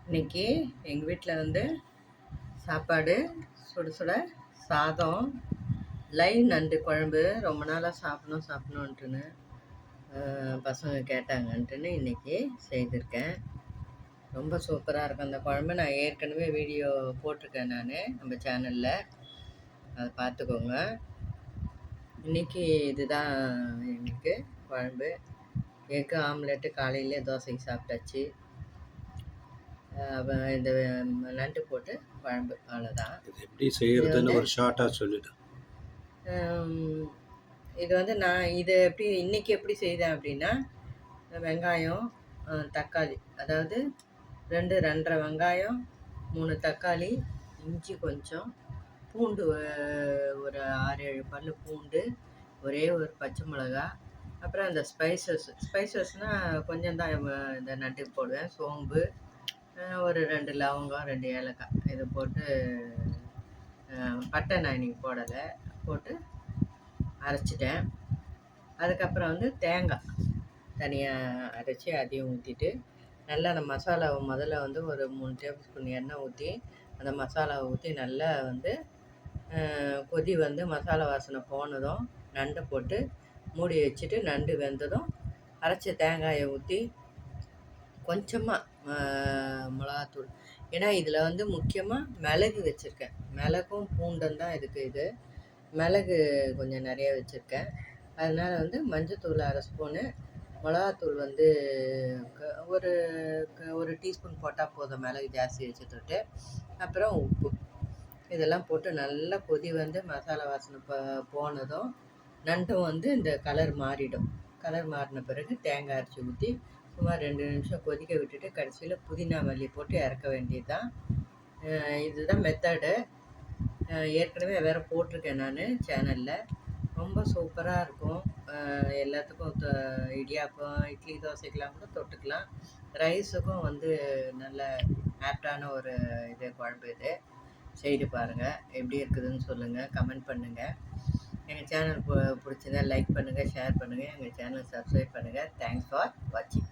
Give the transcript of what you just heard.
இன்னைக்கு எங்கள் வீட்டில் வந்து சாப்பாடு சுட சுட சாதம், லைவ் நண்டு குழம்பு. ரொம்ப நாளாக சாப்பிடணுன்ட்டுன்னு பசங்க கேட்டாங்கன்ட்டுன்னு இன்றைக்கி செய்திருக்கேன். ரொம்ப சூப்பராக இருக்கும் அந்த குழம்பு. நான் ஏற்கனவே வீடியோ போட்டிருக்கேன் நம்ம சேனலில், அதை பார்த்துக்கோங்க. இன்றைக்கி இதுதான் எங்களுக்கு குழம்பு. எக்கு ஆம்லெட்டு காலையிலே தோசைக்கு சாப்பிட்டாச்சு. இந்த நண்டு போட்டு குழம்பு, அவ்வளோதான். எப்படி செய்யறதுன்னு ஒரு ஷார்ட்டாக சொல்லிடு. இது வந்து நான் இதை இன்னைக்கு எப்படி செய்தேன் அப்படின்னா, வெங்காயம், தக்காளி, அதாவது 2-2.5 வெங்காயம், 3 தக்காளி, இஞ்சி கொஞ்சம், பூண்டு ஒரு 6-7 பல் பூண்டு, ஒரே ஒரு பச்சை மிளகா, அப்புறம் அந்த ஸ்பைசஸ்னால் கொஞ்சம் தான் இந்த நட்டுக்கு போடுவேன். சோம்பு, ஒரு 2 லவங்கம், 2 ஏலக்காய், இதை போட்டு பட்டை நான் இன்றைக்கி போடலை, போட்டு அரைச்சிட்டேன். அதுக்கப்புறம் வந்து தேங்காய் தனியாக அரைச்சி அதையும் ஊற்றிட்டு நல்லா அந்த மசாலாவை முதல்ல வந்து ஒரு 3 டேபிள் ஸ்பூன் எண்ணெய் ஊற்றி அந்த மசாலாவை ஊற்றி நல்லா வந்து கொதி வந்து மசாலா வாசனை போனதும் நண்டை போட்டு மூடி வச்சுட்டு, நண்டு வெந்ததும் அரைச்ச தேங்காயை ஊற்றி கொஞ்சமாக மிளகாத்தூள், ஏன்னா இதில் வந்து முக்கியமாக மிளகு வச்சுருக்கேன். மிளகும் பூண்டும் தான் இதுக்கு. இது மிளகு கொஞ்சம் நிறைய வச்சுருக்கேன். அதனால் வந்து மஞ்சத்தூள் 1/2 ஸ்பூனு, மிளகாத்தூள் வந்து ஒரு டீஸ்பூன் போட்டால் போதும், மிளகு ஜாஸ்தி வச்சுட்டு. அப்புறம் உப்பு, இதெல்லாம் போட்டு நல்லா கொதி வந்து மசாலா வாசனை போனதும் நண்டும் வந்து இந்த கலர் மாறிடும். கலர் மாறின பிறகு தேங்காய் அரைச்சி ஊற்றி சுமார் 2 நிமிஷம் கொதிக்க விட்டுட்டு கடைசியில் புதினா மல்லி போட்டு இறக்க வேண்டியது தான். இதுதான் மெத்தடு. ஏற்கனவே வேறு போட்டிருக்கேன் நான் சேனலில். ரொம்ப சூப்பராக இருக்கும். எல்லாத்துக்கும் இடியாப்பம், இட்லி, தோசைக்கெலாம் கூட தொட்டுக்கலாம். ரைஸுக்கும் வந்து நல்ல ஆப்டான ஒரு குழம்பு. இது செய்து பாருங்கள், எப்படி இருக்குதுன்னு சொல்லுங்கள், கமெண்ட் பண்ணுங்கள். எங்கள் சேனல் பிடிச்சிருந்தா லைக் பண்ணுங்கள், ஷேர் பண்ணுங்கள், எங்கள் சேனலை சப்ஸ்கிரைப் பண்ணுங்கள். தேங்க்ஸ் ஃபார் வாட்சிங்.